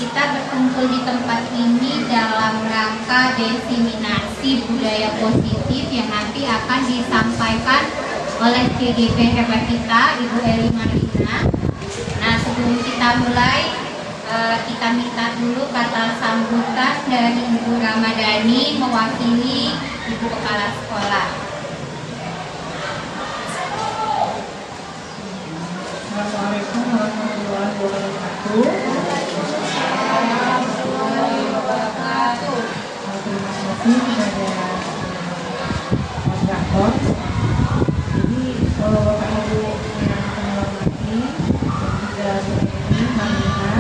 Kita berkumpul di tempat ini dalam rangka diseminasi budaya positif yang nanti akan disampaikan oleh CGP Hebat kita, Ibu Eli Marlina. Nah, sebelum kita mulai, kita minta dulu kata sambutan dari Ibu Ramadhani mewakili Ibu Kepala Sekolah. Assalamualaikum warahmatullahi wabarakatuh. Terima kasih kepada moderator. Jadi Bapak Ibu yang saya hormati dan juga ini Marlina,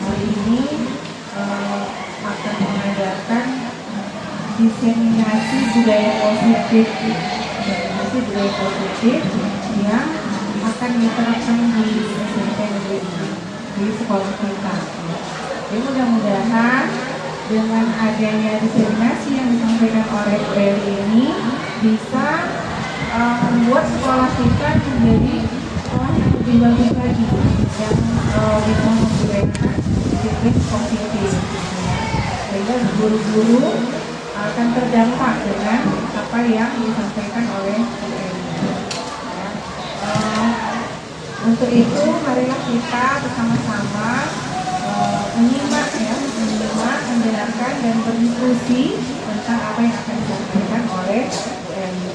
hari ini akan mengadakan diseminasi budaya positif yang akan diterapkan di SMP negeri ini, di sekolah kita. Jadi mudah-mudahan dengan adanya diseminasi yang disampaikan oleh Bu Eli ini bisa membuat sekolah kita menjadi sekolah yang lebih bagus lagi, yang bisa membudayakan disiplin positif, sehingga guru-guru akan terdampak dengan apa yang disampaikan oleh Bu Eli. Untuk itu, marilah kita bersama-sama menyimak, mendengarkan dan berdiskusi tentang apa yang akan disampaikan oleh Bu Eli.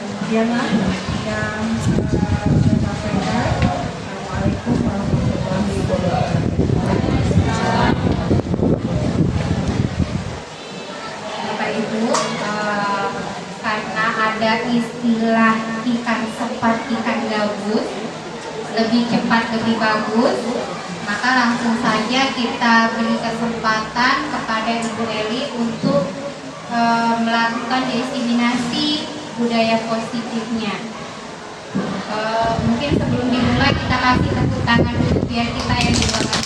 Demikianlah yang saya sampaikan. Assalamualaikum warahmatullahi wabarakatuh. Bapak Ibu, karena ada istilah ikan cepat ikan gabus, lebih cepat lebih bagus, maka langsung saja kita beri kesempatan kepada Ibu Eli untuk melakukan diseminasi budaya positifnya. Mungkin sebelum dimulai kita kasih tepuk tangan dulu biar kita yang di belakang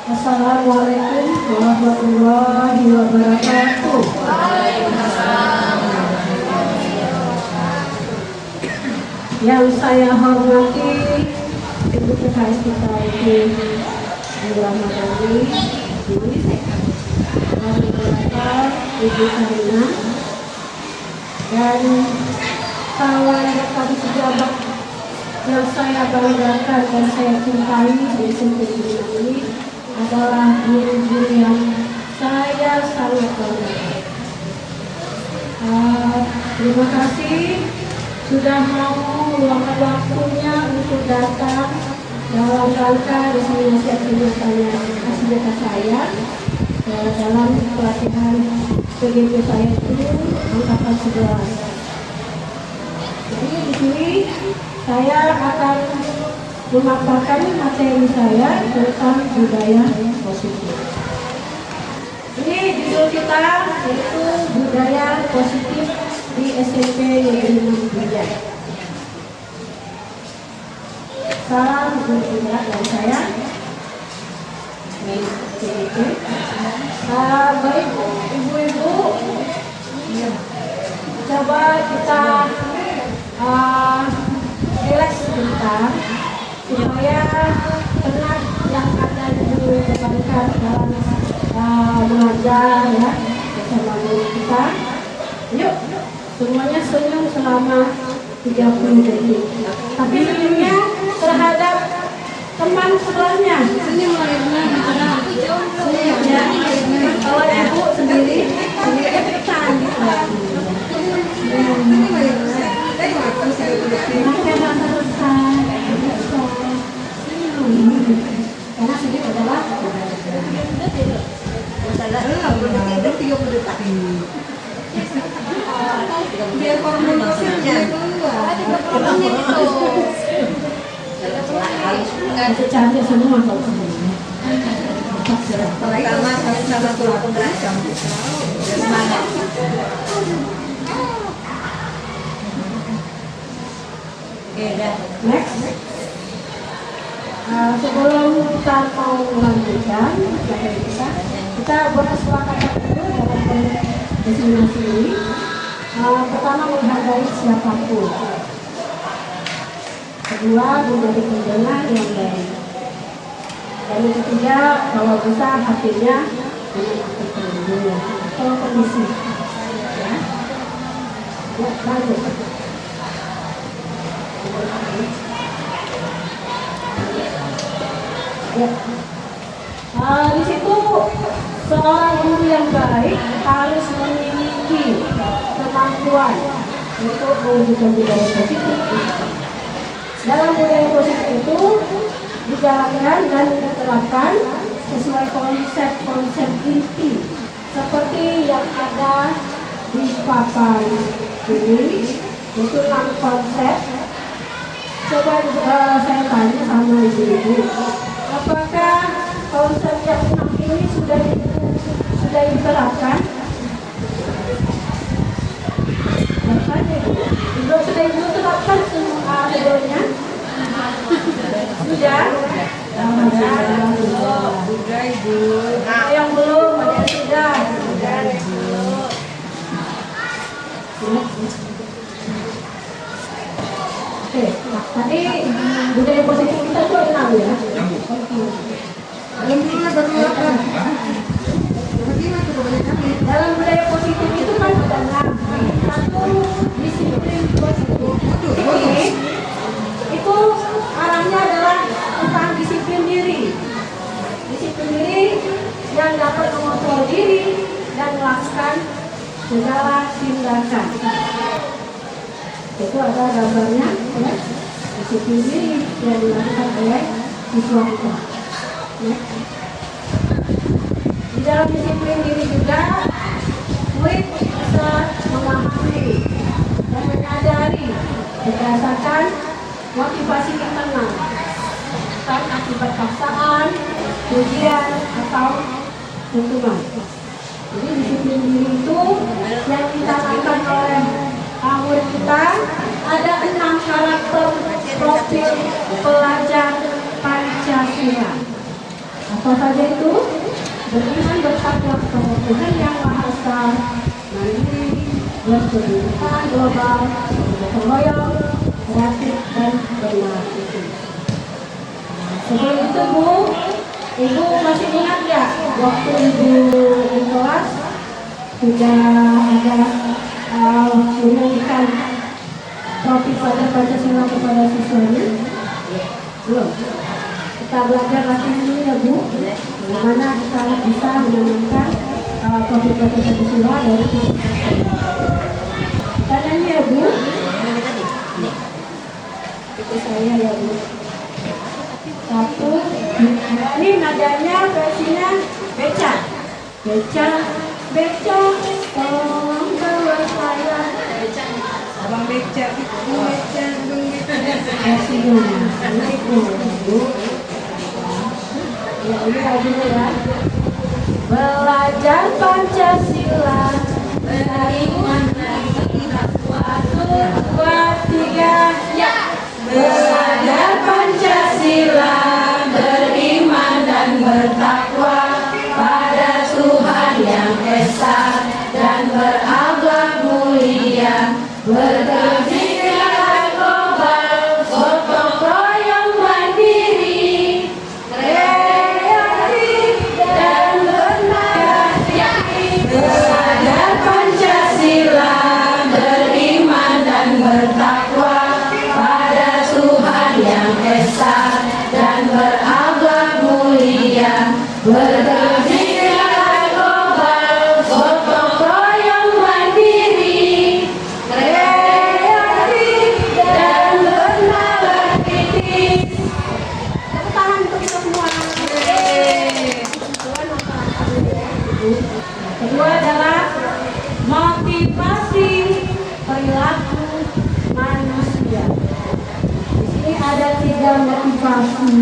Assalamualaikum warahmatullahi wabarakatuh. Yang saya hormati Ibu PKS kita Ibu Ramadhani, Ibu Karina, dan kawan rekan sejabat yang saya banggakan dan saya cintai di sini adalah guru-guru yang saya sangat banggakan. Terima kasih sudah mau meluangkan waktunya untuk datang dalam rangka diseminasi aktivitas saya dalam pelatihan PGP saya itu angkatan 11. Jadi di sini saya akan memaparkan materi saya tentang budaya positif. Ini judul kita yaitu budaya positif di SMP Negeri 6 Bijak. Salam guru dari saya. Baik ibu-ibu, coba kita relax sebentar supaya tenang yang ada di depan dalam mengajar ya bersama guru kita. Yuk semuanya senyum selama 30 detik. Tapi senyumnya terhadap teman sebelahnya. Senyum ya. Kalau ibu sendiri ikutan gitu. Karena sini adalah biar komunikasinya keluar cantik semua pertama sama tulang pemberajam semangat. Oke, dah. Next. Sebelum kita mau melanjutkan kita buat kesepakatan dulu dalam destinasi ini. Pertama, menghargai siapapun. Kedua, menjadi pendengar yang baik. Dan yang ketiga, bahwa besar hatinya dengan hati pelindung atau komisi. Ya, lanjut. Ya. Di situ seorang guru yang baik harus memiliki kemampuan untuk mewujudkan budaya positif. Dalam budaya positif itu dijalankan dan diterapkan sesuai konsep-konsep inti seperti yang ada di papan ini, itu 6 konsep. Coba saya tanya sama ibu-ibu, apakah konsep yang 6 ini sudah diterapkan? Sudah ibu terapkan sebelumnya? Sudah? Sudah ibu. Yang belum, ada yang sudah. Oke, tadi budaya positif kita itu ada 6 ya? Dalam budaya positif itu kan ada 6. Satu, disiplin positif. Oke. Itu arahnya adalah tentang disiplin diri. Disiplin diri yang dapat mengontrol diri dan melakukan segala tindakan. Itu ada gambarnya, ya. Disiplin diri yang dilakukan oleh siswa kita. Ya. Di dalam disiplin diri juga, murid bisa memahami dan menyadari berdasarkan motivasi internal, bukan akibat paksaan, ujian, atau tuntunan. Jadi disiplin diri itu yang ditanamkan oleh murid kita ada 6 karakter profil pelajar Pancasila. Apa saja itu? Beriman, bertakwa kepada Tuhan Yang Maha Esa, mandiri, berkehidupan global, bergotong royong, kreatif, dan bernarasi. Sebelum itu Ibu masih ingat nggak waktu Ibu di kelas sudah ada menyanyikan profil pelajar Pancasila kepada siswanya? Belum. Kita belajar lagi dulu ya Bu, bagaimana kita bisa menanamkan profil pelajar Pancasila dari siswa. Kita nyanyi ya Bu. Itu saya ya Bu. 1, ini nadanya versinya beca. Beca, tolong bawa saya. Abang beca, Versinya, ini Bu. Ya, ini lagunya ya. Belajar Pancasila, beriman dan bertakwa. 1, 2, 3, ya. Belajar Pancasila, beriman dan bertakwa pada Tuhan Yang Esa dan berakhlak mulia, berkejiran global, gotong royong mandiri, kreatif dan bernarasi. Belajar Pancasila, beriman dan bertakwa pada Tuhan Yang Esa dan berakhlak mulia, berkejiran global, gotong royong mandiri, kreatif dan bernarasi. Tepuk tangan untuk kita semua. Kedua adalah motivasi perilaku manusia. Di sini ada 3 motivasi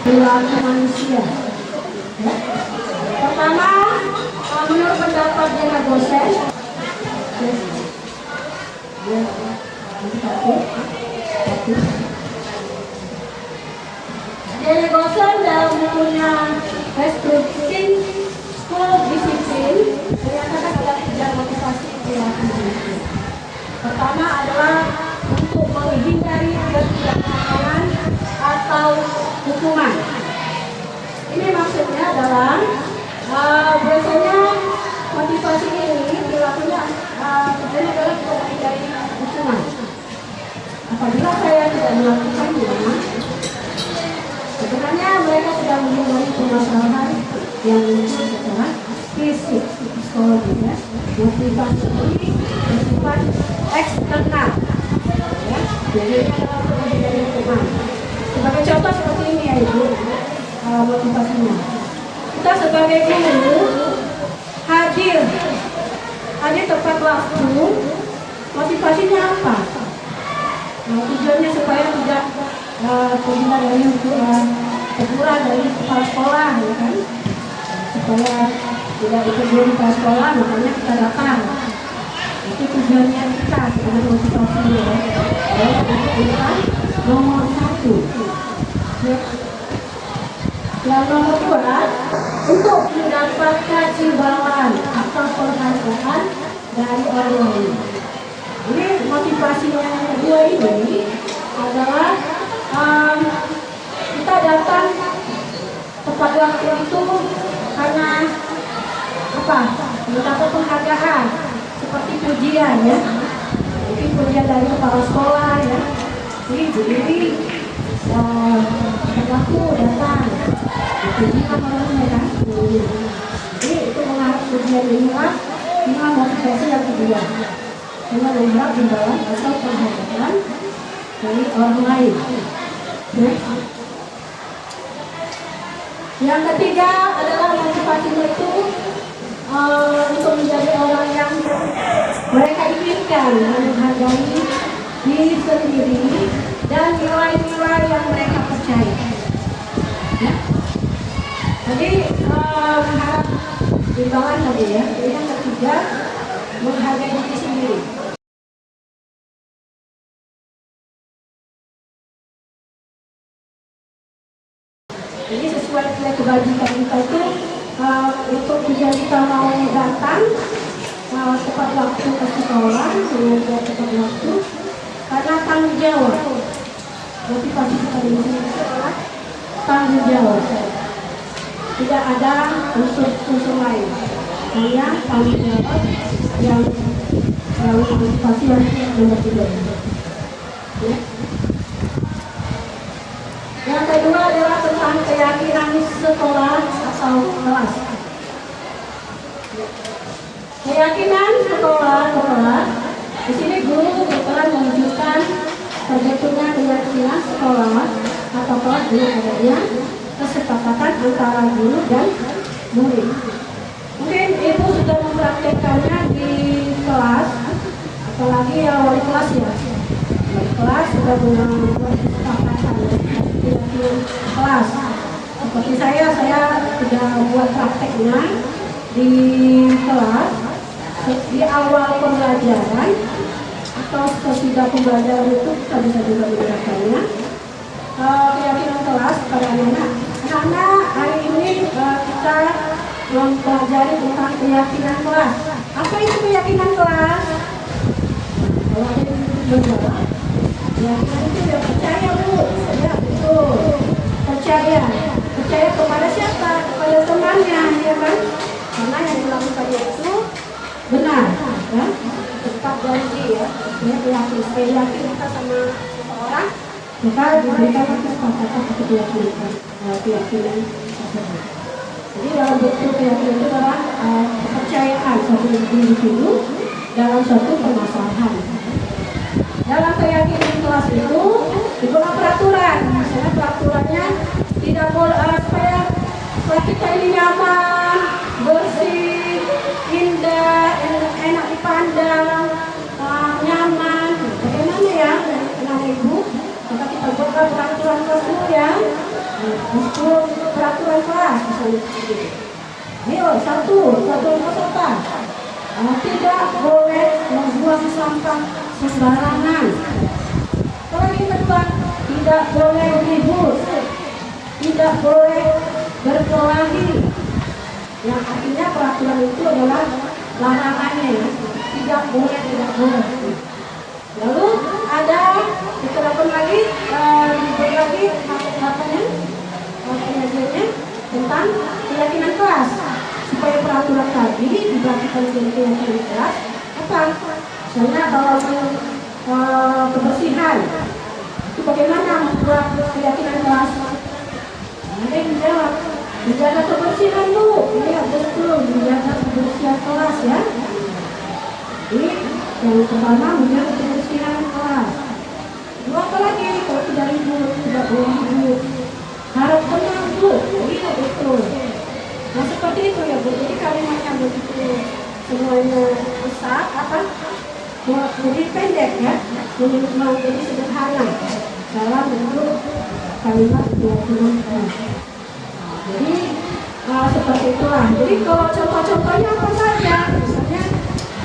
perilaku manusia. Ya. Pertama, menurut pendapat Jana Gosen, Dele Gosen dalam bukunya Restructuring School Discipline menyatakan ada 3 motivasi perilaku disiplin. Pertama adalah untuk menghindari ketidaknyamanan atau hukuman. Ini maksudnya adalah biasanya motivasi ini perilakunya tujuannya adalah untuk menghindari hukuman. Apabila saya tidak melakukannya, sebenarnya mereka sedang menghindari permasalahan yang muncul secara fisik, psikologi, ya. Motivasi ini bersifat eksternal, ya. Jadi ini adalah untuk menghindari hukuman. Sebagai contoh seperti ini ya Ibu, motivasinya. Kita sebagai guru hadir tepat waktu. Motivasinya apa? Tujuannya supaya tidak terhindar dari teguran dari kepala sekolah, ya kan? Supaya tidak ditegur kepala sekolah, makanya kita datang. Itu tujuannya kita sebenarnya motivasinya. Ya, kita nomor 1. Ya. Yang nomor 2, untuk mendapatkan imbalan atau penghargaan dari orang lain. Ini motivasinya yang kedua ini adalah kita datang tepat waktu itu karena apa? Mendapat penghargaan seperti pujian, ya. Mungkin pujian dari kepala sekolah, ya. Jadi aku datang dipuji sama orangnya, kan? Jadi itu mengharap pujian inilah motivasi yang kedua. Dengan mengharap imbalan atau penghargaan dari orang lain. Yang ketiga adalah motivasinya itu untuk menjadi orang yang mereka inginkan, menghargai diri sendiri dan nilai-nilai yang mereka percaya. Ya. Jadi mengharap imbalan tadi, ya. Yang ketiga menghargai diri sendiri. Jadi sesuai dengan kebajikan kita itu untuk tujuan kita mau datang tepat waktu ke sekolah, mengajar tepat waktu karena tanggung jawab. Motivasi kita di sini adalah tanggung jawab. Tidak ada unsur lain. Hanya tanggung jawab yang motivasi yang nomor 3. Ya. Yang kedua adalah tentang keyakinan sekolah atau kelas. Keyakinan sekolah. Di sini guru berperan menunjukkan terbentuknya keyakinan sekolah atau kelas dengan adanya kesepakatan antara guru dan murid. Mungkin ibu sudah mempraktekannya di kelas, apalagi wali kelas, ya. Wali kelas sudah membuat kesepakatan keyakinan kelas. Seperti saya sudah buat prakteknya di kelas di awal pembelajaran atau sesudah pembelajaran itu kita bisa juga menggunakannya. Keyakinan kelas pada anak-anak hari ini kita mempelajari tentang keyakinan kelas. Apa itu keyakinan kelas? Kalau ada yang menjawab, keyakinan itu dia percaya, Bu. Ya, betul. Percaya kepada siapa? Kepada temannya, ya kan? Karena yang dilakukannya itu benar, ya. Tetap janji, ya. Yakin kita sama seseorang, maka diberikan kesepakatan atau keyakinan tersebut. Jadi dalam bentuk keyakinan itu adalah kepercayaan suatu individu dalam suatu permasalahan. Dalam keyakinan kelas itu dibuat peraturan, misalnya peraturannya tidak boleh supaya kita ini nyaman, bersih, indah, enak dipandang, nyaman. Bagaimana ya, tenang ibu? Maka kita buatlah peraturan kelas dulu, ya. Peraturan kelas misalnya seperti itu. Ayo, peraturan kelas apa? Tidak boleh membuang sampah sembarangan. Kalau yang kedua, tidak boleh ribut, tidak boleh berkelahi. Yang artinya peraturan itu adalah larangannya ya. Tidak boleh. Lalu ada diterapkan lagi penyajiannya tentang keyakinan kelas, supaya peraturan tadi dibagikan menjadi keyakinan kelas apa? Misalnya kalau kebersihan itu bagaimana membuat keyakinan kelas? Ada yang menjawab, menjaga kebersihan Bu. Iya betul, menjaga kebersihan kelas ya. Jadi yang pertama menjaga kebersihan kelas. Dua apa lagi? Kalau tidak ribut, tidak boleh ribut. Harap tenang Bu. Iya betul. Nah seperti itu ya Bu. Jadi kalimatnya begitu semuanya besar apa? Jadi pendek ya. Jadi sederhana dalam bentuk kalimat keyakinan kelas. Jadi seperti itulah. Jadi kalau contoh-contohnya apa saja? Misalnya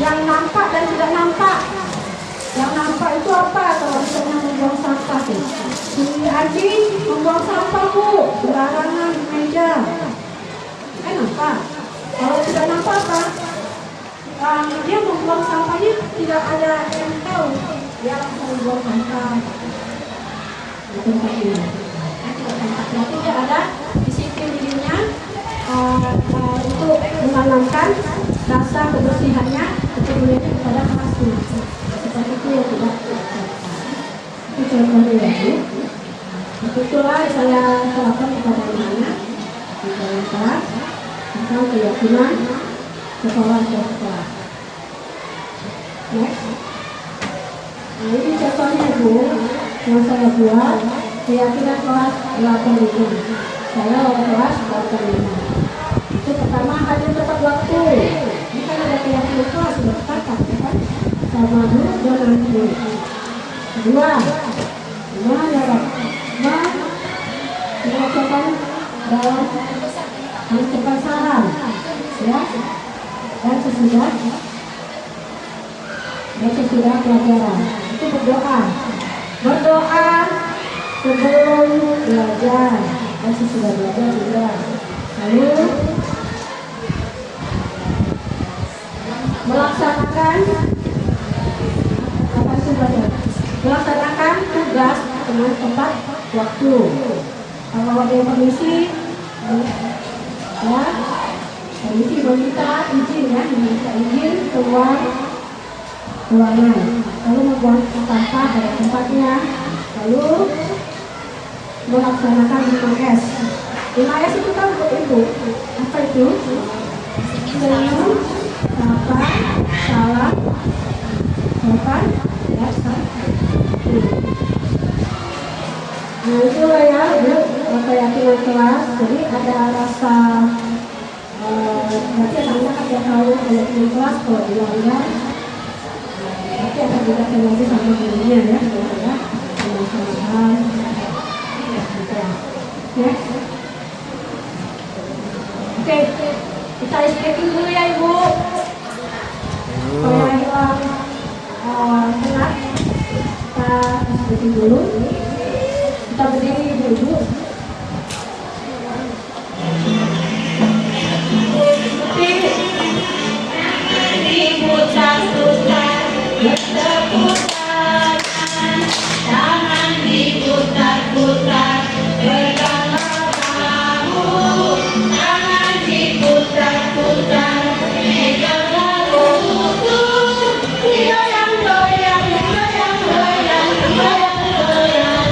yang nampak dan tidak nampak. Yang nampak itu apa? Kalau misalnya membuang sampah tuh. Si anjing membuang sampah Bu, sembarangan di meja. Kan nampak. Kalau tidak nampak apa? Dia membuang sampahnya tidak ada yang tahu. Dia langsung membuang sampah di tempat ini. Tempatnya tidak ada disiplin dirinya untuk menanamkan rasa kebersihannya, kepeduliannya kepada kelasnya. Seperti itu yang tidak dilakukan. Itu contohnya ya Bu. Itulah saya terapkan kepada anak-anak di dalam kelas tentang keyakinan sekolah dan sekolah. Next. Nah ini contohnya Bu yang saya buat. Keyakinan kelas 8 itu. Saya oleh kelas 8. Itu pertama hadir tepat waktu. Ini kan ada keyakinan kelas sudah sepakat ya kan? Sama guru dan nanti. Kedua, gimana Pak? Dilakukan dalam mengucapkan salam, ya. Dan sesudah pelajaran itu berdoa sebelum belajar dan sesudah belajar juga. Lalu melaksanakan tugas dengan tepat waktu. Kalau ada yang permisi, ya, permisi meminta izin ya, meminta izin keluar ruangan. Lalu membuang sampah pada tempatnya. Lalu melaksanakan 5S. 5S itu kan untuk Ibu. Apa itu? Senyum, sapa, salam, sopan, ya, nah itulah ya Bu, keyakinan kelas. Jadi ada rasa berarti anak-anak akan tahu keyakinan kelas kalau dilanggar. Nanti akan dikatakan lagi sama gurunya ya, ya. Oke, kita stretching dulu ya Ibu. Supaya hilang penat. Kita stretching dulu. Kita berdiri Ibu. Diputar-putar, bertepuk tangan diputar-putar, bergerak bahu, tangan diputar-putar, megang lutut, goyang-goyang, goyang-goyang, goyang-goyang.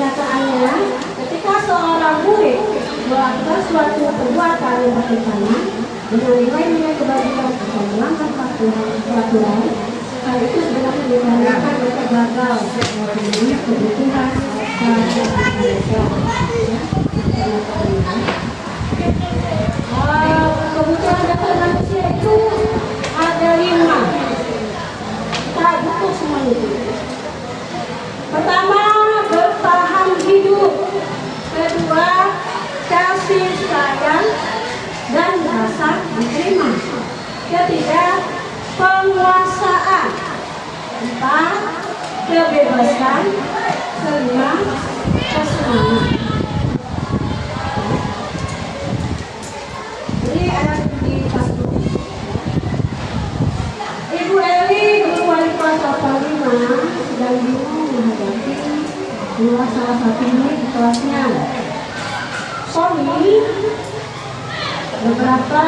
kenyataannya, ketika seorang murid melakukan suatu perbuatan yang bertentangan dengan nilai-nilai kebajikan atau melanggar peraturan, hal itu sebenarnya dikarenakan mereka gagal memenuhi kebutuhan mereka. Kebutuhan dasar manusia itu ada 5. Kita butuh semua itu. Pertama, bertahan hidup. Kedua, kasih sayang dan rasa diterima. Ketiga, penguasaan. 4, kebebasan. 5, kesenangan. Jadi ada di satu. Ibu Eli, guru wali kelas 5, sedang bingung menghadapi salah satu murid di kelasnya. Sony, beberapa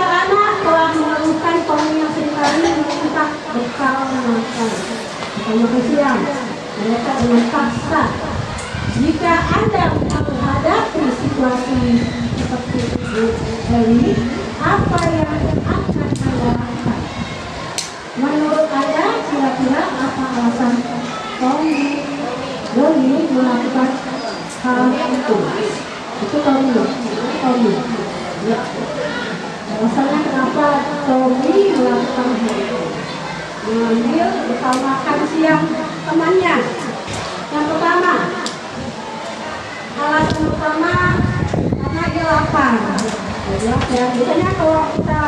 anak telah mengeluhkan Sony yang seringkali meminta bekal makan atau siang. Mereka dengan paksa. Jika Anda menghadapi situasi seperti ini, apa yang akan Anda lakukan? Menurut Anda, kira-kira apa alasan Tommy melakukan hal itu? Itu Tommy. Ya. Alasannya kenapa Tommy melakukan hal itu? Mengambil bekal makan siang temannya. Yang pertama, alasan pertama karena dia lapar. Ya, biasanya kalau kita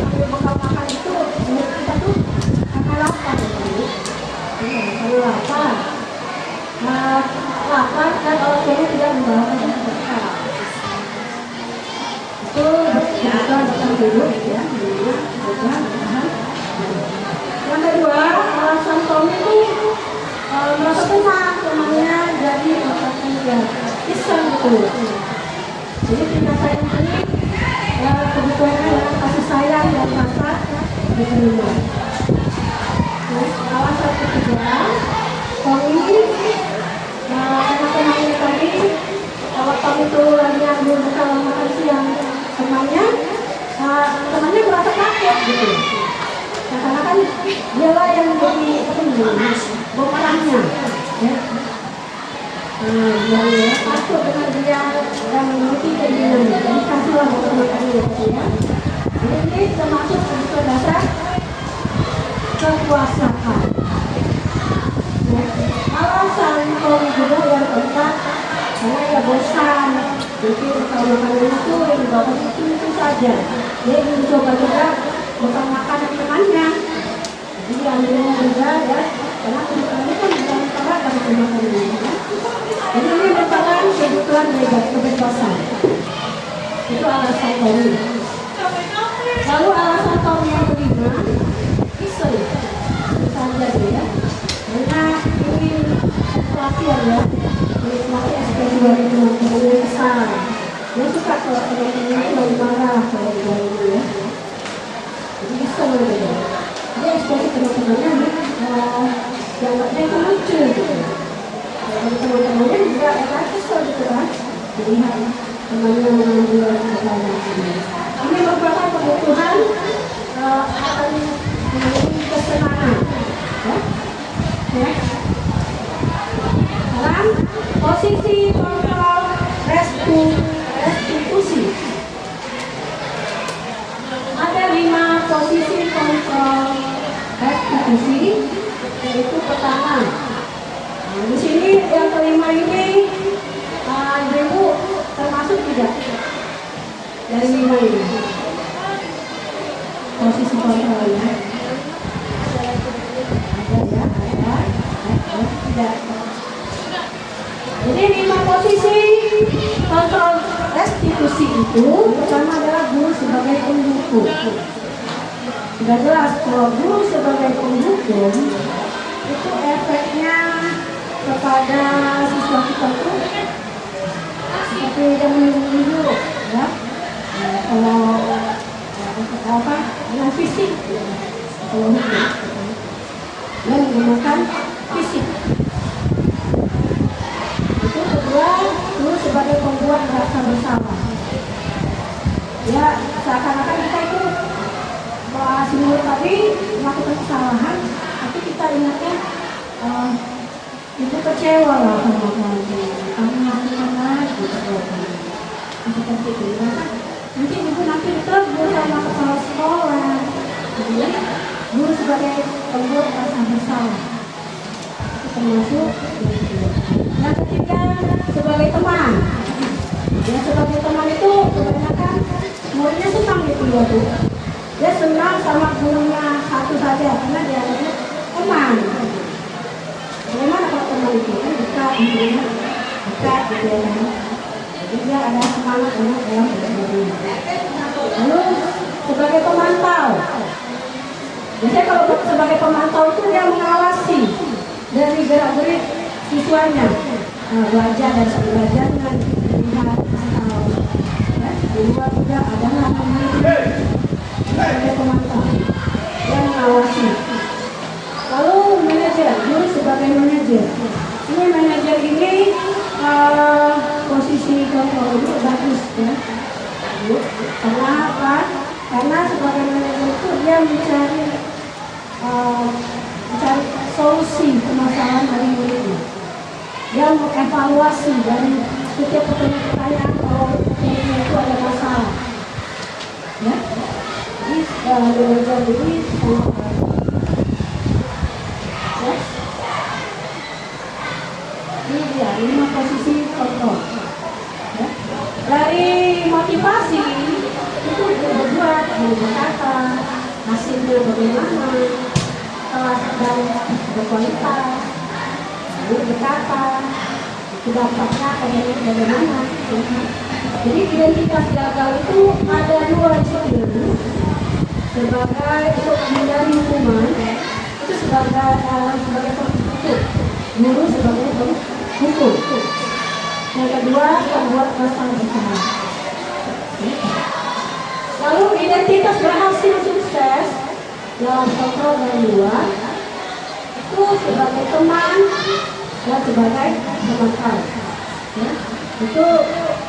ambil bekal makan itu kita tuh karena lapar. Kalau lapar, dan orang tuanya tidak membawakan bekal. Itu betul datang dulu ya, Yang kedua, alasan Tommy itu merasa tenang temannya jadi melakukan dia iseng gitu. Jadi kita sayang ini kebutuhannya adalah kasih sayang dan rasa diterima. Terus alasan ketiga, Tommy karena temannya tadi, kalau Tommy itu lagi ambil bekal makan siang temannya merasa takut gitu. Karena kan dialah yang jadi pemerannya, ya. Yang takut dengan dia dan menuruti keinginannya. Jadi kasihlah bekal makannya, ya. Jadi ini termasuk kebutuhan dasar kekuasaan. Ya. Alasan Tommy juga yang keempat, karena ya bosan. Jadi bekal makanan itu yang dibawa itu saja. Dia ingin mencoba juga bekal makanan temannya. Jadi ambilnya juga ya, karena kebutuhannya kan bukan salah pada pemakanannya. Jadi ini merupakan kebutuhan kebebasan. Itu alasan Tommy. Lalu alasan Tommy yang kelima, iseng saja ya. Karena ingin pelatihan ya, menikmati ekspresi dari teman-temannya kesal. Dia suka kalau teman-temannya lagi marah kalau dia ya. Jadi iseng aja. Dia ekspresi teman-temannya yang nggak itu lucu gitu. Kalau teman-temannya juga kesel gitu kan. Melihat temannya mengambil kesalahan ini. Ini merupakan kebutuhan akan memiliki kesenangan. Ya. Sekarang posisi kontrol restitusi. Ada 5 posisi kontrol restitusi, yaitu pertama. Di sini yang kelima ini Ibu termasuk tidak dari 5 ini posisi kontrolnya. Ada tidak. Jadi 5 posisi kontrol restitusi itu, pertama adalah guru sebagai pendukung. Sudah jelas kalau guru sebagai pendukung itu efeknya kepada siswa kita itu seperti yang dulu ya. Kalau apa dengan fisik, kalau dan menggunakan fisik. sebagai pembuat rasa bersalah. Ya, seakan-akan kita itu si murid tadi melakukan kesalahan, tapi kita ingatnya itu kecewa lah sama kamu melakukan lagi seperti itu. Mungkin ibu nanti ditegur sama kepala sekolah. Jadi guru sebagai pembuat rasa bersalah itu termasuk yang ketiga sebagai teman. Ya, sebagai teman itu kebanyakan muridnya senang gitu ya tuh. Dia senang sama gurunya satu saja karena dia adalah teman. Bagaimana kalau teman itu kan dekat, dekat gitu ya kan. Jadi dia ada semangat dalam belajar. Lalu sebagai pemantau. Biasanya kalau sebagai pemantau itu dia mengawasi dari gerak-gerik siswanya, belajar dan belajar dengan melihat atau ya, di luar juga ada namanya sebagai pemantau yang mengawasi. Lalu manajer, guru sebagai manajer. Ini manajer ini posisi kontrol itu bagus ya. Karena apa? Karena sebagai manajer itu dia mencari solusi permasalahan dari muridnya. Dia mengevaluasi dari setiap pertanyaan kalau muridnya itu ada masalah. Ya, jadi manajer ini ini dia 5 posisi kontrol. Ya. Dari motivasi itu berbuat, berkata, hasilnya bagaimana, kelas dan berkualitas, berkata, dampaknya bagaimana. Jadi identitas gagal itu ada 2 sebenarnya. Sebagai untuk menghindari hukuman, itu sebagai penghukum, guru sebagai penghukum. Yang kedua, pembuat rasa bersalah. Lalu identitas berhasil sukses dalam kontrol dan luar itu sebagai teman dan sebagai pemantau. Ya, itu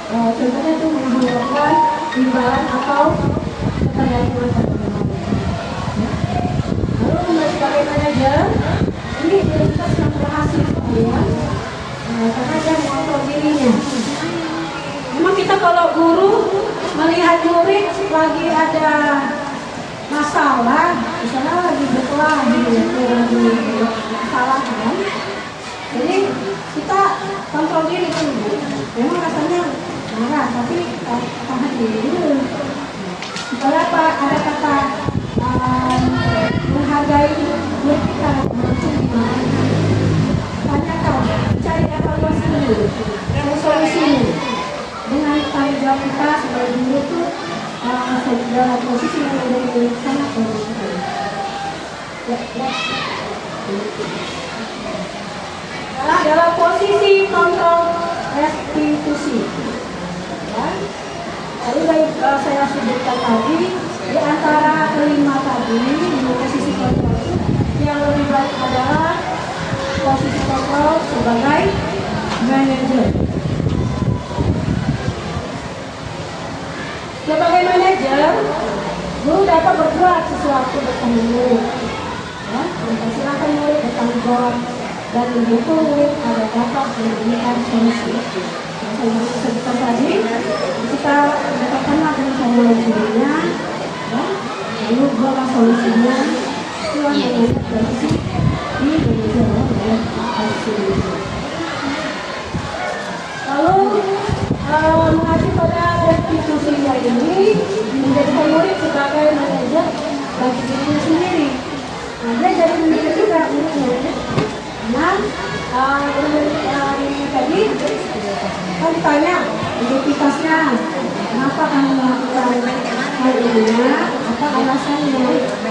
contohnya itu mengharapkan imbalan atau ketergantungan terhadap. Ya. Lalu sebagai manajer ini identitas yang berhasil ya, karena dia mengontrol dirinya. Memang kita kalau guru melihat murid lagi ada masalah, misalnya lagi berkelahi, lagi kesalahan, jadi kita kontrol diri dulu. Memang rasanya marah, tapi tahan dulu. Supaya apa? Ada kata menghargai murid kita, maksud gimana? Tanyakan, cari evaluasi dulu, cari solusinya. Dengan tanggung jawab kita sebagai guru itu dalam posisi yang lebih sangat bagus. Dalam posisi kontrol restitusi. Ya. Tadi saya sebutkan tadi di antara kelima tadi di posisi kontrol yang lebih baik adalah posisi kontrol sebagai manajer. Sebagai manajer, guru dapat berbuat sesuatu bertanggung jawab, ya, mempersilahkan murid bertanggung jawab dan mendukung murid agar dapat memberikan solusi. Yang saya sebutkan tadi, kita dapatkanlah dengan solusinya, ya, lalu buatlah solusinya, tuan manajer solusi di manajer oleh hasilnya. Lalu mengacu pada restitusinya ini menjadikan murid sebagai manajer bagi dirinya sendiri. Nah, dia jadi manajer juga muridnya. Nah, ini tadi kan ditanya identitasnya, kenapa kamu melakukan hal ini? Apa alasannya?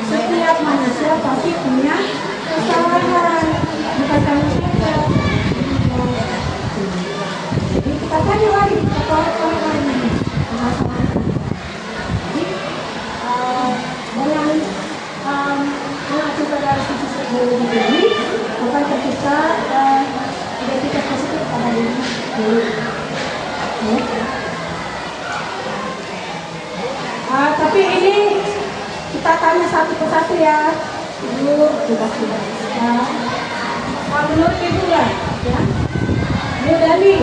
Setiap manusia pasti punya kesalahan, bukan kamu saja. Jadi kita tanya lagi, kita orang lagi masalah. Jadi dengan mengacu pada restitusi ini, akan tercipta identitas positif pada diri. namanya satu persatu ya. Ibu sudah. Menurut ibu lah, ya. Ibu Dani,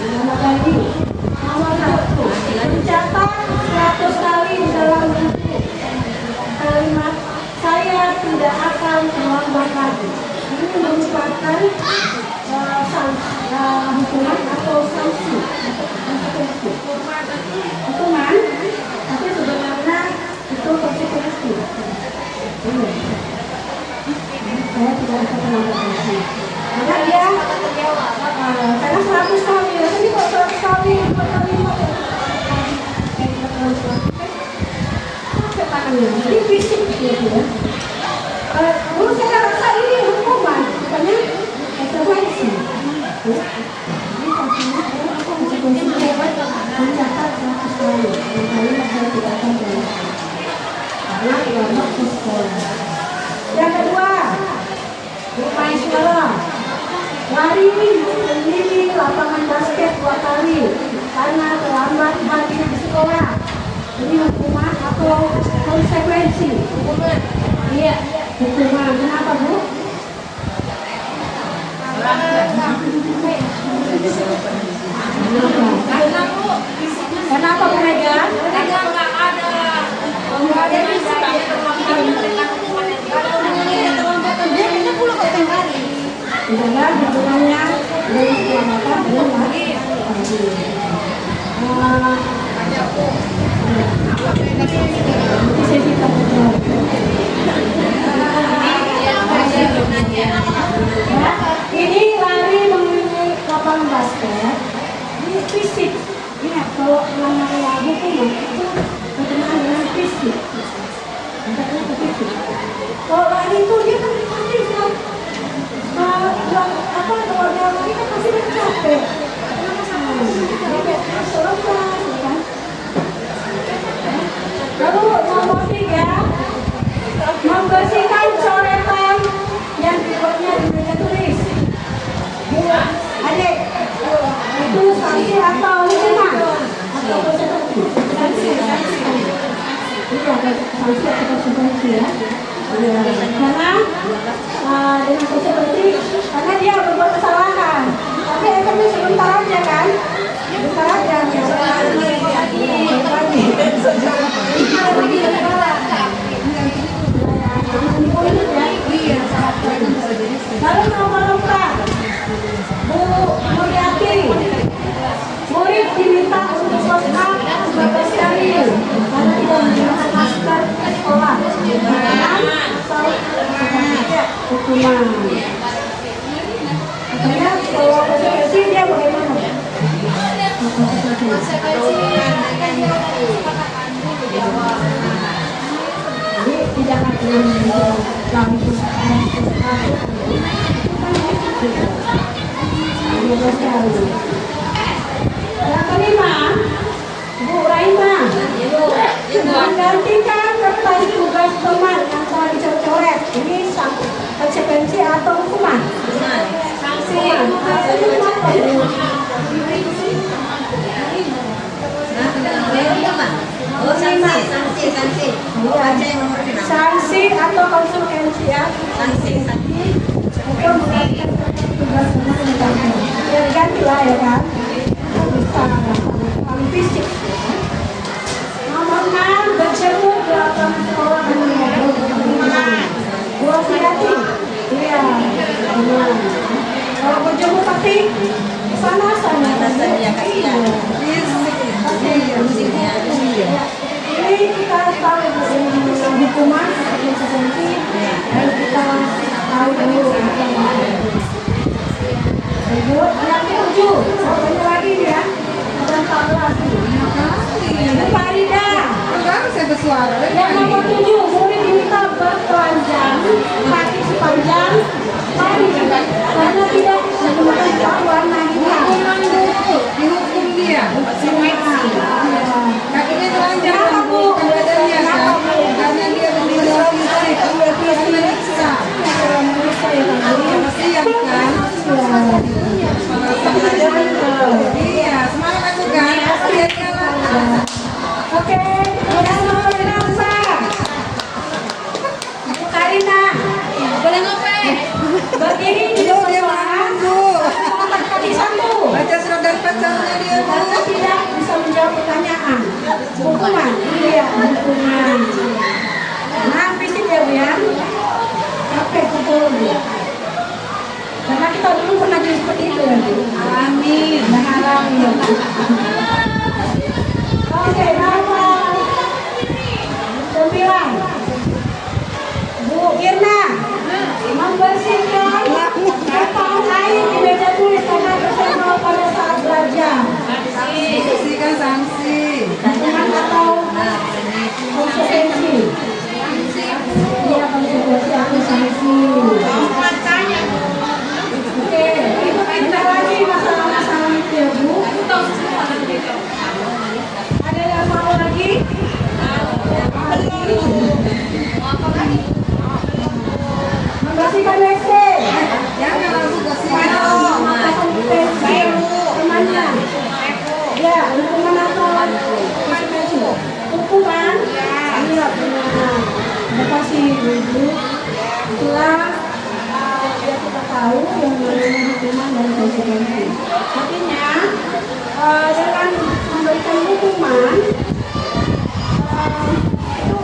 nama Dani. Nomor 1, mencatat 100 kali di dalam buku kalimat saya tidak akan terlambat lagi. Ini merupakan hukuman atau sanksi atau konsekuensi. Hukuman, tapi sebenarnya itu konsekuensi. Saya tidak akan terlambat lagi. Karena dia karena 100 kali, jadi kok 100 kali, 2 kali, 5 kali. Jadi fisik gitu ya. Dulu saya rasa ini hukuman, bukannya konsekuensi. Ini konsekuensi mencatat 100 kali. Makanya saya tidak akan terlambat. Karena terlambat ke sekolah. Yang kedua, bermain suara. Lari keliling lapangan basket 2 kali karena terlambat hadir di sekolah. Ini hukuman atau konsekuensi? Hukuman. Iya, hukuman. Kenapa, Bu? Kenapa, Bu Mega? Karena nggak ada Tidak hubungannya dengan keselamatan belum lagi. Ini lari mengelilingi lapangan basket. Ini fisik. Ingat kalau namanya hukuman itu berkenaan dengan fisik. Kalau lari itu dia kan aktif kan. Kalau dia lari kan pasti dia capek. Lalu nomor 3, membersihkan coretan yang dibuatnya di meja tulis. Adik, itu sanksi atau hukuman? Atau konsekuensi? Sanksi. Ini ada sanksi atau konsekuensi ya. Karena dengan konsekuensi, karena dia berbuat kesalahan. Tapi efeknya sebentar aja kan? Sebentar aja. Lalu nomor 4, Bu Mulyati, murid diminta untuk kontak 12 kali karena tidak menggunakan masker di sekolah. Hukuman. Katanya kalau konsekuensi dia bagaimana? Jadi tidak akan langsung yang kelima, Bu Raima, menggantikan kertas tugas teman yang telah dicoret. Ini konsekuensi atau hukuman? Sanksi. Sanksi atau konsekuensi ya? Sanksi. Itu menggantikan tugas teman yang telah ya gantilah ya kan? Bisa paling fisik. Nomor 6, berjemur di lapangan sekolah dan Bu Rofiati. Iya, benar. Kalau berjemur pasti kepanasan ya kasihan. Ini kita tahu hukuman atau konsekuensi dan kita tahu dulu yang 7, banyak lagi ya. Ada 14. Bu Farida. Yang nomor 7, murid diminta bertelanjang kaki sepanjang kaki karena tidak menggunakan cat warna hitam. Dihukum dia. Kakinya telanjang Bu, badannya kan? Karena dia berbicara fisik, dia menyiksa. Kasihan kan? Iya, semangat tuh kan? Kasihan kan? Oke, yang nomor 6, Berdiri di Bu, depan dia kelas. malu, Bu. Angkat kaki satu. Baca surat dari pacarnya dia, Bu. Karena tidak bisa menjawab pertanyaan. Hukuman. Iya, hukuman. Nah, visit ya, Bu ya. Capek betul, Bu. Karena kita dulu pernah jadi seperti itu ya, Bu. Amin. Berharap ya, Bu. Oke, nomor 9. Bu Irna, membersihkan tumpahan air di meja tulis karena tersenggol pada saat belajar. Bersihkan sanksi. Hukuman atau konsekuensi? Iya, konsekuensi atau sanksi. Oke, kita lagi masalah-masalah itu ya, Bu. Ada yang mau lagi? Membersihkan WC. Jangan langsung bersihkan. Temannya. Ya, hukuman atau konsekuensi? Hukuman? Iya, benar. Terima kasih, Ibu. Itulah biar kita tahu yang namanya hukuman dan konsekuensi. Artinya, dengan memberikan hukuman, itu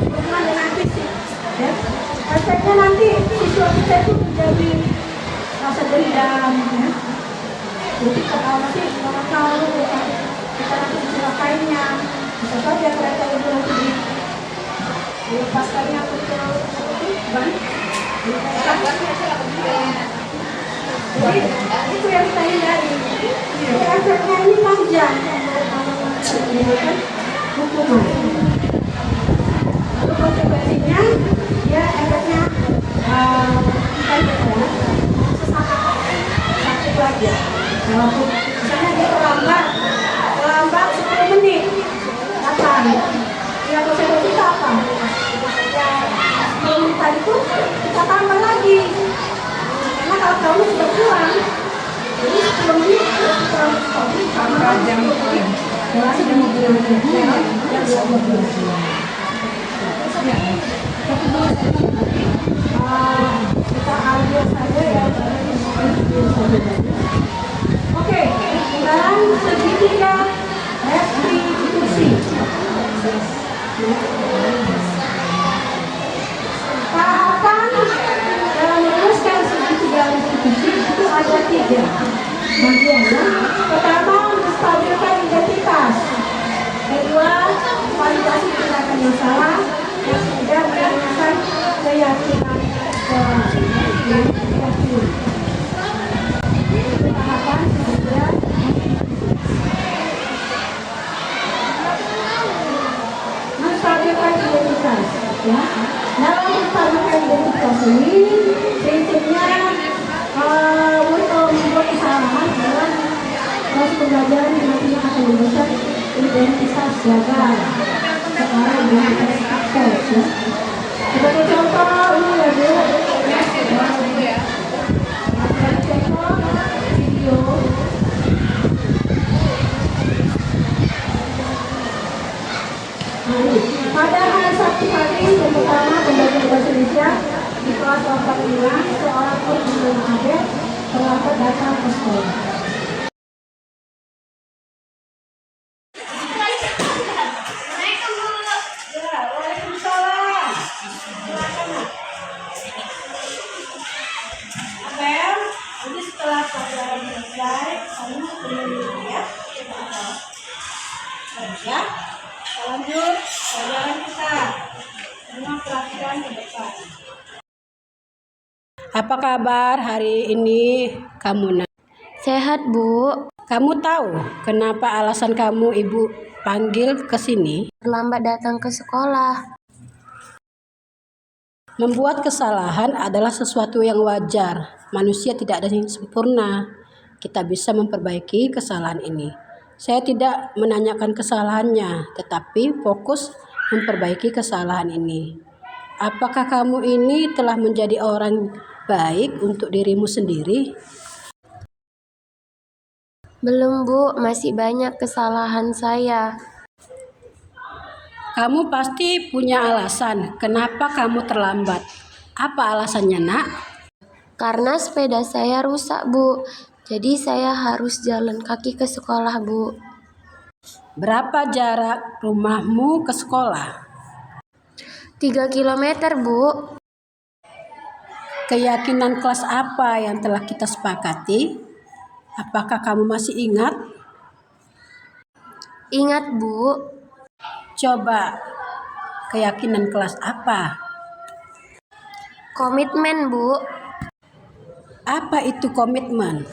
hukuman dengan fisik. Ya. Efeknya nanti siswa kita itu menjadi rasa dendam. Ya. Jadi kalau nanti orang tahu kita nanti dicelakainya, bisa saja mereka itu nanti dilepaskannya ke ban. Jadi itu yang kita hindari. Jadi efeknya ini panjang menggunakan hukuman. Lalu konsekuensinya, ya efeknya kita ya sakit lagi. Walaupun misalnya dia terlambat 10 menit datang, ya konsekuensi apa? Ya 10 menit tadi itu kita tambah lagi, karena kalau kamu sudah pulang, jadi 10 menit kita tambah jam lagi. Jelas sudah mau bilang yang 12. Kita ambil saja ya. Oke, sekarang segitiga restitusi. Tahapan dalam merumuskan segitiga restitusi itu ada 3 bagian. Pertama, menstabilkan identitas. Kedua, validasi tindakan yang salah. Yang ketiga, menanyakan keyakinan seseorang. Itu tahapan segitiga. Menstabilkan identitas, ya. Dalam menstabilkan identitas ini, prinsipnya untuk membuat kesalahan dalam proses pembelajaran yang nantinya akan membentuk identitas gagal, sekarang identitas sukses, ya. Sebagai contoh ini ya, Bu. Contoh video. Pada hari Sabtu pagi yang pertama pembelajaran bahasa Indonesia di kelas 85, seorang guru bernama Abed terlambat datang ke sekolah. Ya, waalaikumsalam. Silakan, Nak. Abel, jadi setelah pelajaran selesai, kamu kembali ya. Ya. Lanjut pelajaran kita. Semua perhatikan ke depan. Apa kabar hari ini kamu, Nak? Sehat, Bu. Kamu tahu kenapa alasan kamu Ibu panggil ke sini? Terlambat datang ke sekolah. Membuat kesalahan adalah sesuatu yang wajar. Manusia tidak ada yang sempurna. Kita bisa memperbaiki kesalahan ini. Saya tidak menanyakan kesalahannya, tetapi fokus memperbaiki kesalahan ini. Apakah kamu ini telah menjadi orang baik untuk dirimu sendiri? Belum, Bu. Masih banyak kesalahan saya. Kamu pasti punya alasan kenapa kamu terlambat. Apa alasannya, Nak? karena sepeda saya rusak, Bu. Jadi saya harus jalan kaki ke sekolah, Bu. Berapa jarak rumahmu ke sekolah? 3 kilometer, Bu. Keyakinan kelas apa yang telah kita sepakati? Apakah kamu masih ingat? Ingat, Bu. Coba, keyakinan kelas apa? Komitmen, Bu. Apa itu komitmen?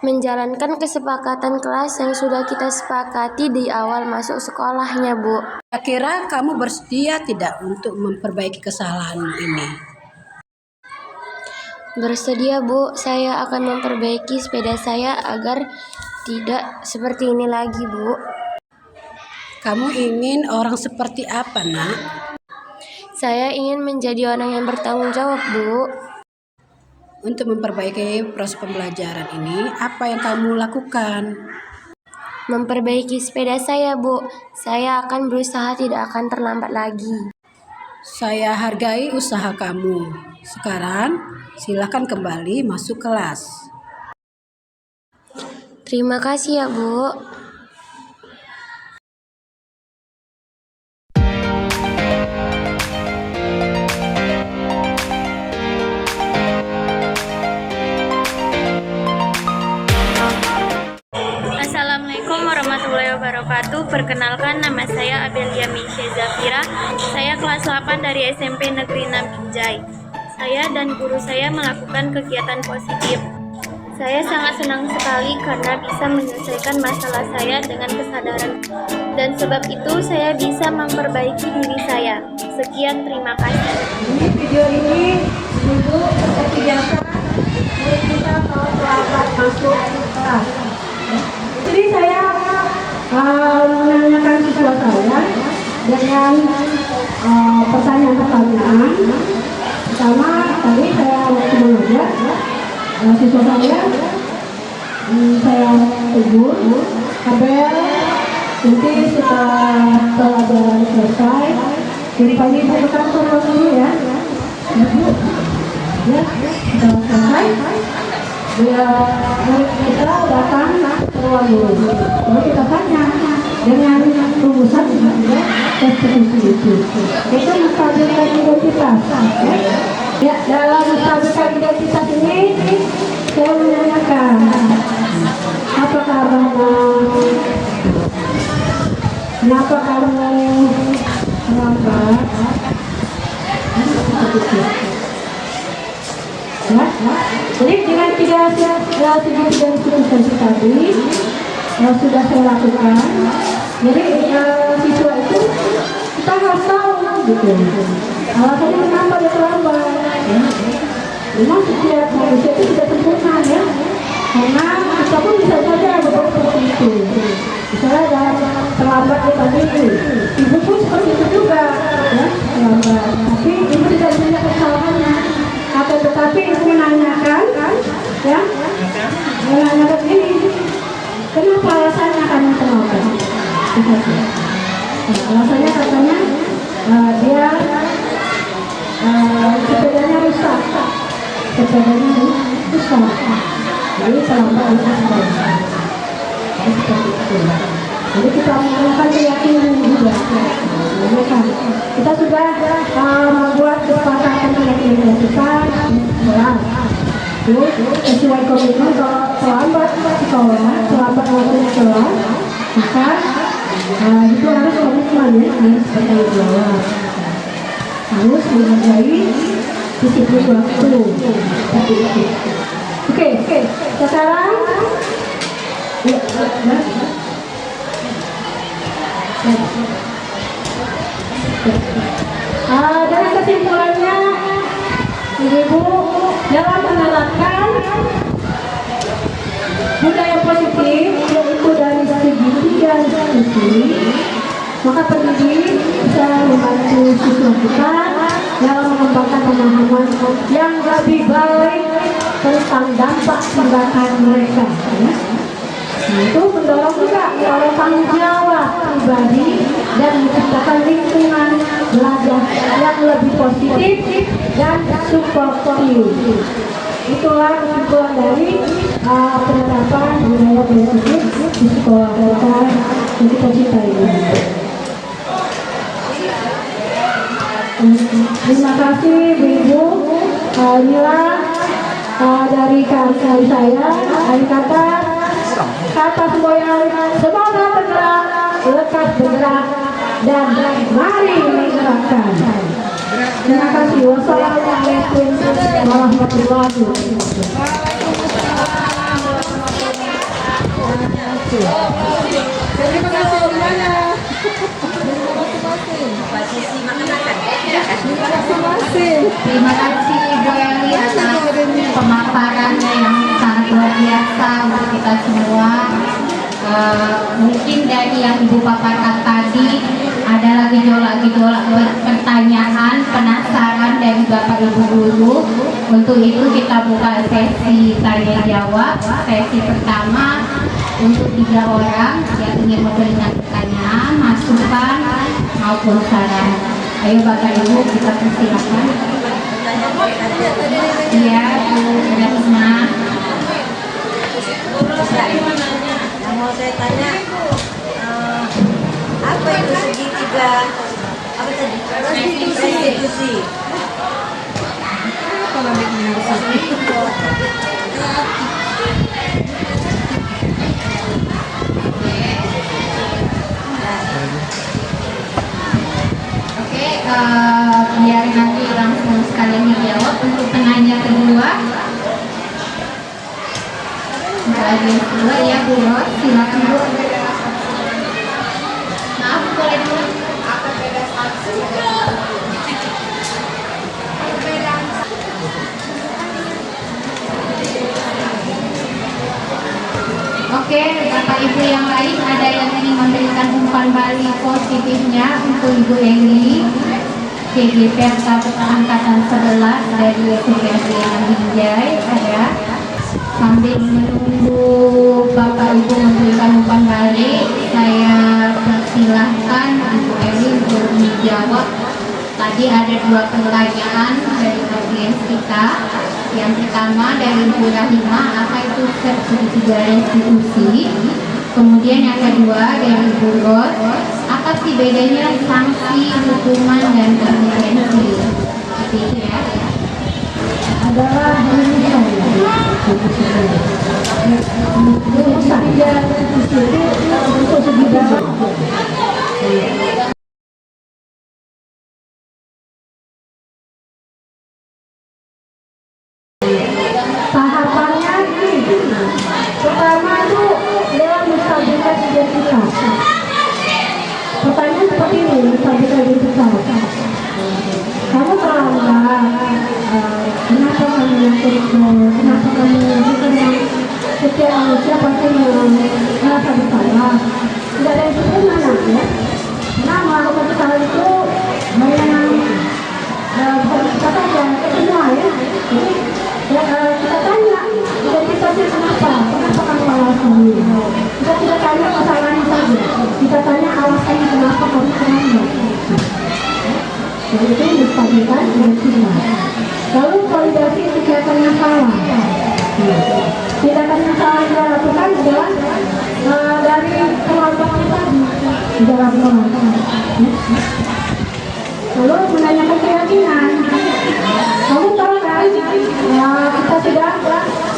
Menjalankan kesepakatan kelas yang sudah kita sepakati di awal masuk sekolahnya, Bu. Kira-kira kamu bersedia tidak untuk memperbaiki kesalahanmu ini? Bersedia, Bu. Saya akan memperbaiki sepeda saya agar tidak seperti ini lagi, Bu. Kamu ingin orang seperti apa, Nak? Saya ingin menjadi orang yang bertanggung jawab, Bu. Untuk memperbaiki proses pembelajaran ini, apa yang kamu lakukan? Memperbaiki sepeda saya, Bu. Saya akan berusaha tidak akan terlambat lagi. Saya hargai usaha kamu. Sekarang, silakan kembali masuk kelas. Terima kasih ya, Bu. Assalamualaikum warahmatullahi wabarakatuh. Perkenalkan, nama saya Abelia Misha Zafira. Saya kelas 8 dari SMP Negeri 6 Binjai. Saya dan guru saya melakukan kegiatan positif. Saya sangat senang sekali karena bisa menyelesaikan masalah saya dengan kesadaran. Dan sebab itu saya bisa memperbaiki diri saya. Sekian, terima kasih. Ini video ini dulu seperti biasa murid kita kalau terlambat masuk kelas. Jadi saya menanyakan siswa saya dengan pertanyaan-pertanyaan. Pertama, tadi saya waktu mengajar siswa saya tegur, Abel, nanti setelah pelajaran selesai, jadi pagi saya ke kantor dulu ya. Ya, setelah selesai, murid kita datang ke ruang guru. Lalu kita tanya dengan rumusan tes itu. Itu menstabilkan identitas. Ya, dalam menstabilkan identitas ini saya menanyakan apakah kenapa kamu terlambat? Ya, jadi dengan tiga substansi tadi sudah saya lakukan. Jadi siswa itu kita harus tahu gitu. Alasannya kenapa dia terlambat? Ya. Memang setiap manusia itu tidak sempurna ya. Karena kita pun bisa saja berbuat seperti itu. Misalnya dalam terlambat tadi ibu pun seperti itu juga ya, terlambat. Tapi ibu tidak punya kesalahannya. Atau tetapi ibu menanyakan ya, menanyakan ini kenapa alasannya kamu terlambat? Alasannya katanya dia sepedanya rusak. Jadi terlambat sekolah. Seperti itu. Jadi kita menggunakan keyakinan juga. Kita sudah membuat kesepakatan keyakinan kita sesuai komitmen. Kalau terlambat sekolah, terlambat waktunya kelas, maka itu harus komitmen ya, harus bertanggung jawab, harus menghargai disiplin waktu. Seperti itu. Oke, sekarang dengan kesimpulannya, Ibu dalam menerapkan budaya positif yaitu dari segi tiga institusi, maka pendidik bisa membantu siswa kita dalam mengembangkan pemahaman yang lebih baik tentang dampak tindakan mereka. Nah, itu mendorong juga kalau tanggung jawab pribadi dan menciptakan lingkungan belajar yang lebih positif dan suportif. Itulah kesimpulan dari penerapan budaya positif di sekolah kita yang kita cintai. Terima kasih Ibu. Inilah dari kami saya, dari kata semboyan, semoga bergerak, lekas bergerak, dan mari menggerakkan. Terima kasih. Wassalamualaikum warahmatullahi wabarakatuh. Terima kasih gimana? Terima kasih Ibu Eli atas pemaparannya yang sangat luar biasa untuk kita semua. Mungkin dari yang Ibu paparkan tadi adalah gejolak-gejolak pertanyaan, penasaran dari Bapak Ibu guru. Untuk itu kita buka sesi tanya jawab. Sesi pertama untuk 3 orang yang ingin memberikan pertanyaan, masukan maupun saran. Ayo Bapak Ibu kita persilakan. Iya, Bu Rasma. Yang mau saya tanya, apa itu segitiga? Apa tadi? Restitusi. Oke, biar nanti langsung sekalian dijawab. Untuk penanya kedua, bagian kedua ya Bu Ros, silakan Bu. Maaf, boleh dulu. Oke, Bapak Ibu yang lain ada yang ingin memberikan umpan balik positifnya untuk Ibu Eli, CGP Angkatan 11 dari SMP Binjai. Ada. Sambil menunggu Bapak Ibu memberikan umpan balik, saya persilahkan Ibu Eli untuk menjawab. Tadi ada 2 pertanyaan dari audiens kita. Yang pertama dari Ibu Rahima, apa itu segitiga restitusi? Kemudian yang kedua dari Ibu Ros, apa sih bedanya sanksi, hukuman, dan konsekuensi? Seperti itu ya. Adalah Indonesia untuk segitiga. Tahapannya ini, pertama itu adalah menstabilkan identitas. Pertanyaan seperti ini, menstabilkan identitas. Kamu terlambat, kenapa kamu lakukan, kenapa kamu lakukan? Setiap manusia pasti merasa bersalah. Tidak ada yang sempurna ya. Nah, melakukan kesalahan itu memang bukan kita saja, semua ya. Jadi kita tanya identitasnya kenapa kamu melakukan ini? Kita tidak tanya masalahnya saja, kita tanya alasannya kenapa kamu melakukan. Jadi itu menstabilkan identitas. Lalu validasi tindakan yang salah. Tindakan yang salah yang dilakukan adalah dari kelompoknya tadi di dalam kelompok. Lalu menanyakan keyakinan. Kamu tahu kan? Kita sudah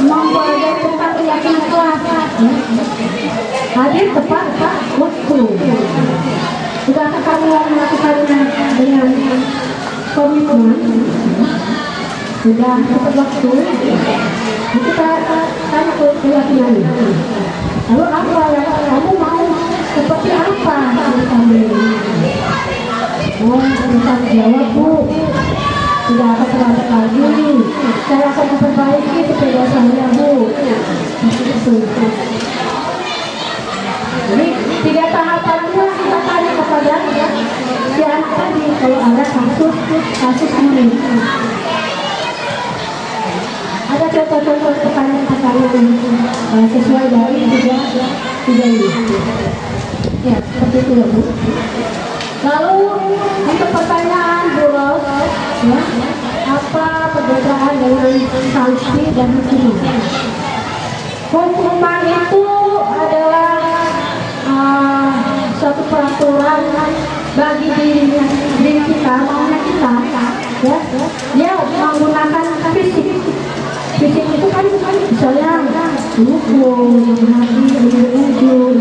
mempelajari tentang keyakinan kelas. Hadir tepat waktu. Sudahkah kamu melakukannya dengan komitmen? Sudah tepat waktu. Kita tanya keyakinan. Lalu apa yang kamu mau? Seperti apa? Oh, tentang jawab Bu. Tidak akan terlambat lagi. Saya akan memperbaiki sepeda saya Bu. Jadi 3 tahapannya kita tanya kepada si anak tadi kalau ada kasus murid. Ada contoh-contoh pertanyaan sesuai dari tiga ini. Ya, seperti itu ya Bu. Lalu untuk pertanyaan Bu Ros, ya, apa perbedaan dengan sanksi dan hukuman? Hukuman itu adalah suatu peraturan bagi diri kita, maunya kita, ya, dia menggunakan fisik. Fisik itu kan misalnya hukum, hati, ujung,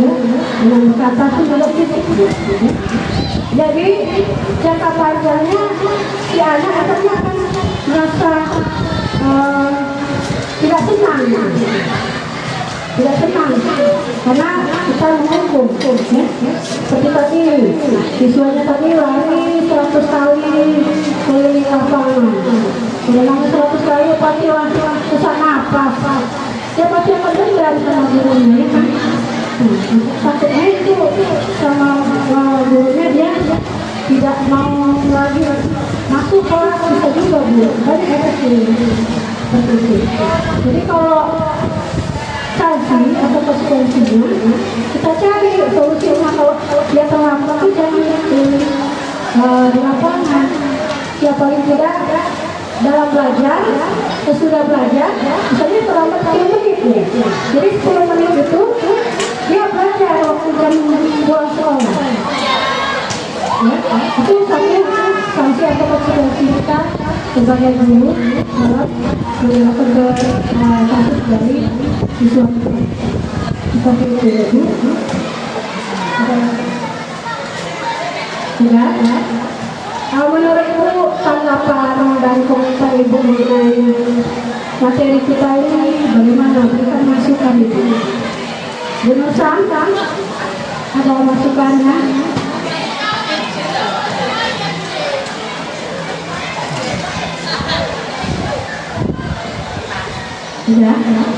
dengan berkata itu juga fisik. Jadi jangka panjangnya si anak akan merasa tidak senang, karena kita menghukum, ya. Seperti tadi siswanya tadi lari 100 kali keliling lapangan, ulangi 100 kali pasti susah napas, dia pasti akan dendam sama gurunya, ya kan? Takutnya itu sama gurunya dia tidak mau lagi masuk kelas, bisa juga Bu, banyak efeknya seperti itu. Jadi kalau sanksi atau konsekuensinya kita cari solusinya. Kalau dia terlambat itu jangan di lapangan, ya paling tidak dalam belajar, sesudah belajar, misalnya terlambat 10 menit ya. Jadi 10 menit itu dia belajar waktu jam pulang sekolah. Ya, itu satu sanksi atau konsekuensi kita sebagai guru dalam melakukan kasus dari siswa seperti itu ya Bu. Sudah ya. Menurut Ibu tanggapan dan komentar Ibu mengenai materi kita ini bagaimana? Berikan masukan Ibu. Menurut ada masukannya? Sudah, terima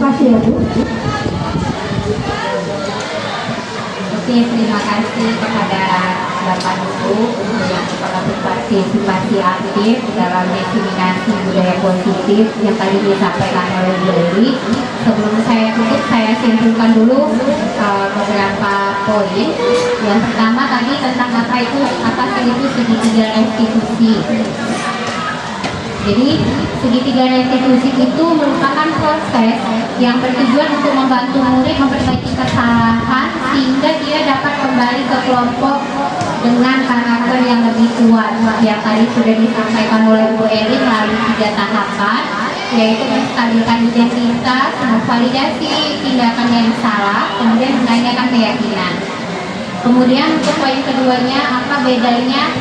kasih ya Bu. Oke, terima kasih kepada Bapak Ibu yang telah berpartisipasi aktif dalam diseminasi budaya positif yang tadi disampaikan oleh Bu Eli. Sebelum saya tutup, saya simpulkan dulu beberapa poin. Yang pertama tadi tentang apa itu segitiga restitusi. Jadi segitiga restitusi itu merupakan proses yang bertujuan untuk membantu murid memperbaiki kesalahan sehingga dia dapat kembali ke kelompok dengan karakter yang lebih kuat. Yang tadi sudah disampaikan oleh Bu Eli melalui 3 tahapan, yaitu menstabilkan identitas, memvalidasi tindakan yang salah, kemudian menanyakan keyakinan. Kemudian untuk poin keduanya, apa bedanya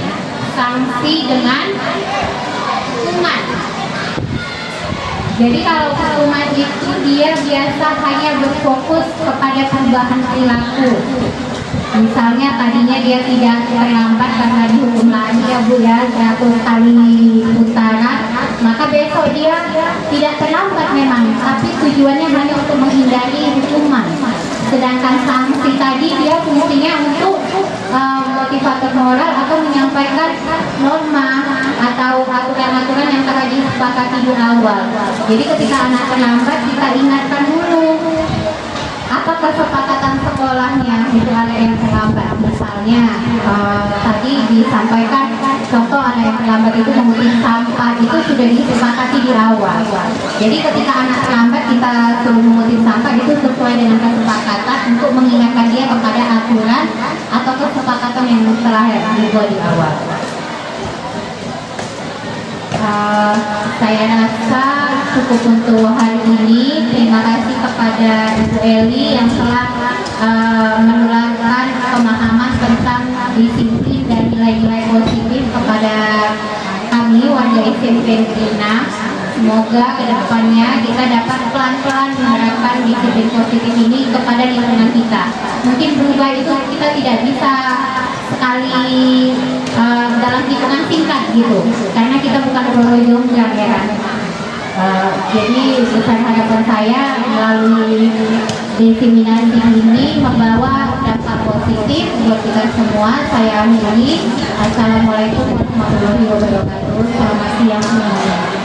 sanksi dengan hukuman? Jadi kalau hukuman itu dia biasa hanya berfokus kepada perubahan perilaku. Misalnya tadinya dia tidak terlambat karena dihukum lagi ya Bu ya 100 kali putaran, maka besok dia tidak terlambat memang, tapi tujuannya hanya untuk menghindari hukuman. Sedangkan sanksi tadi dia fungsinya untuk motivator moral atau menyampaikan norma atau aturan-aturan yang telah disepakati di awal. Jadi ketika anak terlambat kita ingatkan dulu apa kesepakatan sekolahnya, itu anak yang terlambat. Misalnya tadi disampaikan contoh anak yang terlambat itu mengutip sampah, itu sudah disepakati di awal. Jadi ketika anak terlambat kita suruh mengutip sampah, itu sesuai dengan kesepakatan untuk mengingatkan dia kepada aturan atau kesepakatan yang telah dibuat di awal. Saya rasa cukup untuk hari ini. Terima kasih kepada Ibu Eli yang telah menularkan pemahaman tentang disiplin dan nilai-nilai positif kepada kami warga SMP Negeri 6. Semoga kedepannya kita dapat pelan-pelan menerapkan disiplin positif ini kepada lingkungan kita. Mungkin berubah itu kita tidak bisa sekali dalam hitungan singkat gitu, karena kita bukan proyek ya kan. Jadi besar harapan saya melalui diseminasi ini membawa dampak positif buat kita semua. Saya akhiri. Assalamualaikum warahmatullahi wabarakatuh. Selamat siang semuanya.